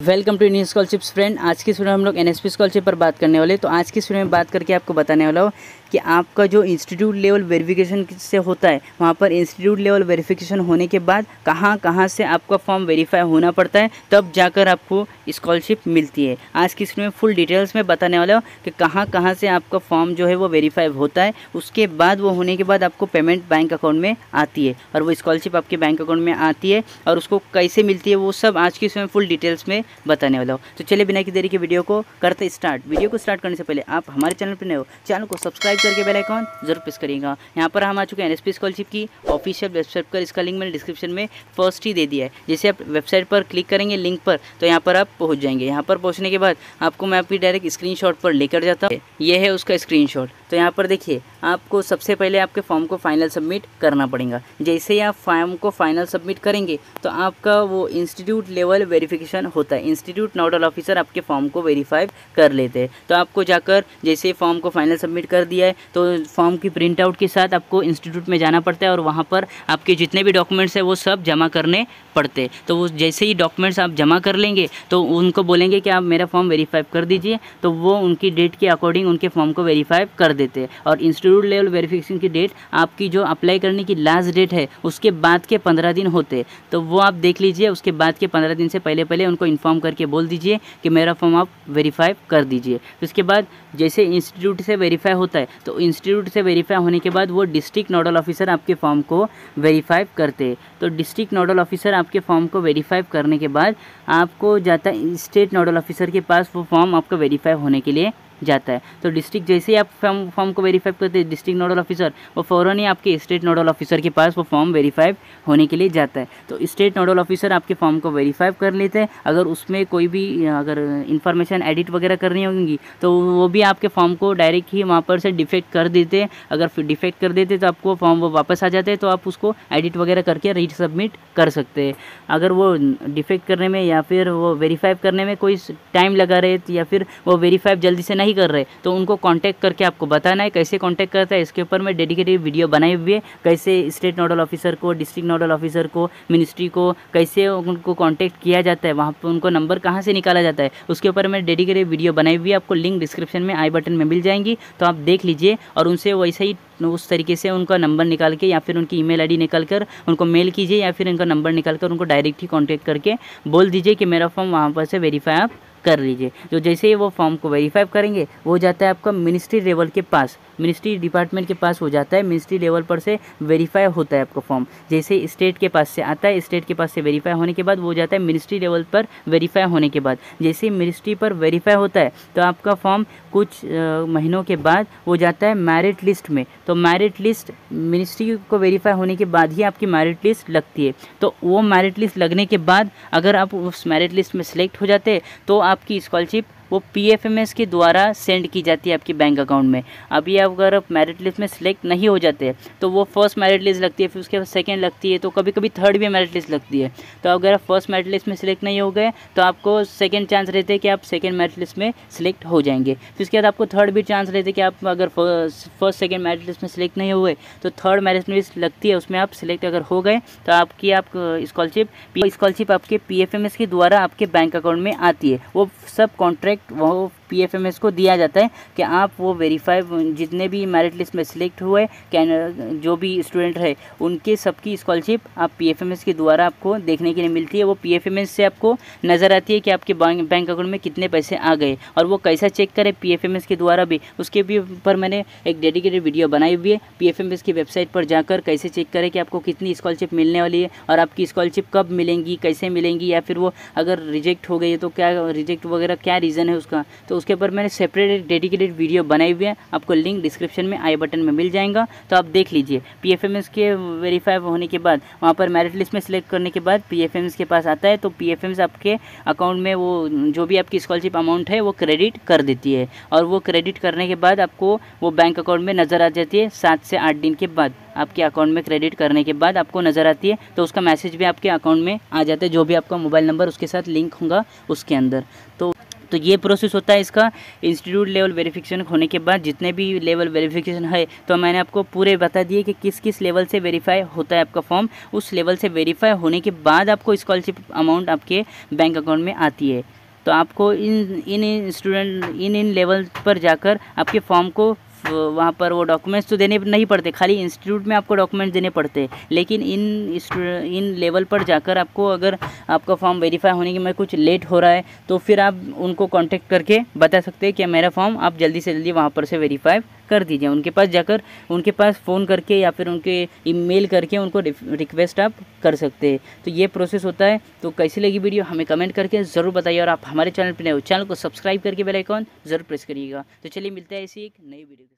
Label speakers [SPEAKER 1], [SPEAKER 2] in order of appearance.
[SPEAKER 1] Welcome to Indian scholarships friend. आज की video में हम लोग एनएसपी स्कॉलरशिप पर बात करने वाले। तो आज की वीडियो में बात करके आपको बताने वाला हूँ कि आपका जो इंस्टीट्यूट लेवल वेरिफिकेशन से होता है, वहाँ पर इंस्टीट्यूट लेवल वेरिफिकेशन होने के बाद कहाँ कहाँ से आपका फॉर्म वेरीफाई होना पड़ता है, तब जाकर आपको स्कॉलरशिप मिलती है। आज की वीडियो में फुल डिटेल्स में बताने वाला हूँ कि कहाँ कहाँ से आपका फॉर्म जो है वो वेरीफाई होता है। उसके बाद वो होने के बाद आपको पेमेंट बैंक अकाउंट में आती है और वो स्कॉलरशिप आपके बैंक अकाउंट में आती है और उसको कैसे मिलती है वो सब आज की वीडियो में फुल डिटेल्स में बताने वाला हूँ। तो चलिए बिना की देरी के वीडियो को करते स्टार्ट। वीडियो को स्टार्ट करने से पहले आप हमारे चैनल पर नए हो, चैनल को सब्सक्राइब करके बेल आइकॉन जरूर प्रेस करिएगा। यहाँ पर हम आ चुके हैं एनएसपी स्कॉलरशिप की ऑफिशियल वेबसाइट पर। इसका लिंक मैंने डिस्क्रिप्शन में फर्स्ट ही दे दिया है। जैसे आप वेबसाइट पर क्लिक करेंगे लिंक पर, तो यहाँ पर आप पहुँच जाएंगे। यहाँ पर पहुँचने के बाद आपको मैं आपकी डायरेक्ट स्क्रीनशॉट पर लेकर जाता हूँ। ये है उसका स्क्रीनशॉट। तो यहाँ पर देखिए, आपको सबसे पहले आपके फॉर्म को फाइनल सबमिट करना पड़ेगा। जैसे ही आप फॉर्म को फाइनल सबमिट करेंगे तो आपका वो इंस्टीट्यूट लेवल वेरिफिकेशन होता है। इंस्टीट्यूट नोडल ऑफिसर आपके फॉर्म को वेरीफाई कर लेते हैं। तो आपको जाकर जैसे फॉर्म को फाइनल सबमिट कर दिया है तो फॉर्म की प्रिंट आउट के साथ आपको इंस्टीट्यूट में जाना पड़ता है और वहाँ पर आपके जितने भी डॉक्यूमेंट्स हैं वो सब जमा करने पड़ते हैं। तो वो जैसे ही डॉक्यूमेंट्स आप जमा कर लेंगे तो उनको बोलेंगे कि आप मेरा फॉर्म वेरीफाई कर दीजिए, तो वो उनकी डेट के अकॉर्डिंग उनके फॉर्म को वेरीफाई कर देते हैं। और इंस्टीट्यूट लेवल वेरिफिकेशन की डेट आपकी जो अप्लाई करने की लास्ट डेट है उसके बाद के 15 दिन होते हैं। तो वो आप देख लीजिए, उसके बाद के 15 दिन से पहले पहले उनको इन्फॉर्म करके बोल दीजिए कि मेरा फॉर्म आप वेरीफाई कर दीजिए। उसके बाद जैसे इंस्टीट्यूट से वेरीफाई होता है तो इंस्टीट्यूट से वेरीफाई होने के बाद वो डिस्ट्रिक्ट नोडल ऑफिसर आपके फॉर्म को वेरीफाई करते हैं। तो डिस्ट्रिक्ट नोडल ऑफिसर आपके फॉर्म को वेरीफाई करने के बाद आपको जाता है स्टेट नोडल ऑफिसर के पास, वो फॉर्म आपका वेरीफाई होने के लिए जाता है। तो डिस्ट्रिक्ट जैसे ही आप फॉर्म को वेरीफाई करते हैं, डिस्ट्रिक्ट नोडल ऑफिसर वो फ़ौरन ही आपके स्टेट नोडल ऑफिसर के पास वो फॉर्म वेरीफाई होने के लिए जाता है। तो स्टेट नोडल ऑफिसर आपके फॉर्म को वेरीफाई कर लेते हैं। अगर उसमें कोई भी अगर इन्फॉर्मेशन एडिट वगैरह करनी होगी तो वो भी आपके फॉर्म को डायरेक्ट ही वहाँ पर से डिफेक्ट कर देते हैं। अगर फिर डिफेक्ट कर देते तो आपको फॉर्म वो वापस आ जाते हैं, तो आप उसको एडिट वगैरह करके री सबमिट कर सकते हैं। अगर वो डिफेक्ट करने में या फिर वो वेरीफाई करने में कोई टाइम लगा रहे या फिर वो वेरीफाई जल्दी से नहीं कर रहे तो उनको कांटेक्ट करके आपको बताना है। कैसे कांटेक्ट करता है इसके ऊपर मैं डेडिकेटेड वीडियो बनाई हुई है। कैसे स्टेट नोडल ऑफिसर को, डिस्ट्रिक्ट नोडल ऑफिसर को, मिनिस्ट्री को कैसे उनको कांटेक्ट किया जाता है, वहाँ पर उनको नंबर कहाँ से निकाला जाता है, उसके ऊपर मैं डेडिकेटेड वीडियो बनाई हुई है। आपको लिंक डिस्क्रिप्शन में आई बटन में मिल जाएंगी, तो आप देख लीजिए और उनसे वैसे ही उस तरीके से उनका नंबर निकाल के या फिर उनकी ईमेल आईडी निकाल कर उनको मेल कीजिए या फिर उनका नंबर निकाल कर उनको डायरेक्ट ही कांटेक्ट करके बोल दीजिए कि मेरा फॉर्म वहाँ पर से वेरीफाई आप कर लीजिए। तो जैसे ही वो फॉर्म को वेरीफाई करेंगे वो जाता है आपका मिनिस्ट्री लेवल के पास, मिनिस्ट्री डिपार्टमेंट के पास हो जाता है। मिनिस्ट्री लेवल पर से वेरीफाई होता है आपका फॉर्म। जैसे स्टेट के पास से आता है, स्टेट के पास से वेरीफाई होने के बाद वो जाता है मिनिस्ट्री लेवल पर वेरीफाई होने के बाद। जैसे मिनिस्ट्री पर वेरीफाई होता है तो आपका फॉर्म कुछ महीनों के बाद वो जाता है मेरिट लिस्ट में। तो मेरिट लिस्ट मिनिस्ट्री को वेरीफाई होने के बाद ही आपकी मेरिट लिस्ट लगती है। तो वो मेरिट लिस्ट लगने के बाद अगर आप उस मेरिट लिस्ट में सेलेक्ट हो जाते हैं तो आपकी स्कॉलरशिप वो पीएफएमएस के द्वारा सेंड की जाती है आपके बैंक अकाउंट में। अभी आप अगर मेरिट लिस्ट में सिलेक्ट नहीं हो जाते तो वो फर्स्ट मेरिट लिस्ट लगती है, फिर उसके बाद सेकंड लगती है, तो कभी कभी थर्ड भी मेरिट लिस्ट लगती है। तो अगर आप फर्स्ट मेरिट लिस्ट में सिलेक्ट नहीं हो गए तो आपको सेकंड चांस रहते हैं कि आप सेकंड मेरिट लिस्ट में सिलेक्ट हो जाएंगे। फिर उसके बाद आपको थर्ड भी चांस रहते हैं कि आप अगर फर्स्ट सेकंड मेरिट लिस्ट में सिलेक्ट नहीं हुए तो थर्ड मेरिट लिस्ट लगती है, उसमें आप सिलेक्ट अगर हो गए तो आपकी स्कॉलरशिप आपके पीएफएमएस के द्वारा आपके बैंक अकाउंट में आती है। वो सब कॉन्ट्रैक्ट वो पीएफएमएस को दिया जाता है कि आप वो वेरीफाई जितने भी मेरिट लिस्ट में सिलेक्ट हुए जो भी स्टूडेंट है उनके सबकी स्कॉलरशिप आप पीएफएमएस के द्वारा आपको देखने के लिए मिलती है। वो पीएफएमएस से आपको नज़र आती है कि आपके बैंक अकाउंट में कितने पैसे आ गए और वो कैसा चेक करें पीएफएमएस के द्वारा भी, उसके भी ऊपर मैंने एक डेडिकेटेड वीडियो बनाई हुई है। पीएफएमएस की वेबसाइट पर जाकर कैसे चेक करें कि आपको कितनी स्कॉलरशिप मिलने वाली है और आपकी स्कॉलरशिप कब मिलेंगी, कैसे मिलेंगी, या फिर वो अगर रिजेक्ट हो गई तो क्या रिजेक्ट वगैरह क्या रीज़न है उसका, तो उसके ऊपर मैंने सेपरेट डेडिकेटेड वीडियो बनाई हुई है। आपको लिंक डिस्क्रिप्शन में आई बटन में मिल जाएगा, तो आप देख लीजिए। पीएफएमएस के वेरीफाई होने के बाद वहाँ पर मेरिट लिस्ट में सिलेक्ट करने के बाद पीएफएमएस के पास आता है तो पीएफएमएस आपके अकाउंट में वो जो भी आपकी स्कॉलरशिप अमाउंट है वो क्रेडिट कर देती है और वो क्रेडिट करने के बाद आपको वो बैंक अकाउंट में नज़र आ जाती है। 7 से 8 दिन के बाद आपके अकाउंट में क्रेडिट करने के बाद आपको नज़र आती है, तो उसका मैसेज भी आपके अकाउंट में आ जाता है, जो भी आपका मोबाइल नंबर उसके साथ लिंक होगा उसके अंदर। तो ये प्रोसेस होता है इसका इंस्टीट्यूट लेवल वेरिफिकेशन होने के बाद। जितने भी लेवल वेरिफिकेशन है तो मैंने आपको पूरे बता दिए कि किस किस लेवल से वेरीफाई होता है आपका फॉर्म। उस लेवल से वेरीफाई होने के बाद आपको स्कॉलरशिप अमाउंट आपके बैंक अकाउंट में आती है। तो आपको इन लेवल पर जाकर आपके फॉर्म को वहाँ पर वो डॉक्यूमेंट्स तो देने नहीं पड़ते, खाली इंस्टीट्यूट में आपको डॉक्यूमेंट्स देने पड़ते हैं। लेकिन इन लेवल पर जाकर आपको अगर आपका फॉर्म वेरीफाई होने के में कुछ लेट हो रहा है तो फिर आप उनको कांटेक्ट करके बता सकते हैं कि मेरा फॉर्म आप जल्दी से जल्दी वहाँ पर से वेरीफाई कर दीजिए। उनके पास जाकर उनके पास फ़ोन करके या फिर उनके ईमेल करके उनको रिक्वेस्ट आप कर सकते हैं। तो ये प्रोसेस होता है। तो कैसी लगी वीडियो हमें कमेंट करके ज़रूर बताइए, और आप हमारे चैनल पर नए हो चैनल को सब्सक्राइब करके बेल आइकॉन ज़रूर प्रेस करिएगा। तो चलिए मिलते हैं ऐसी एक नई वीडियो।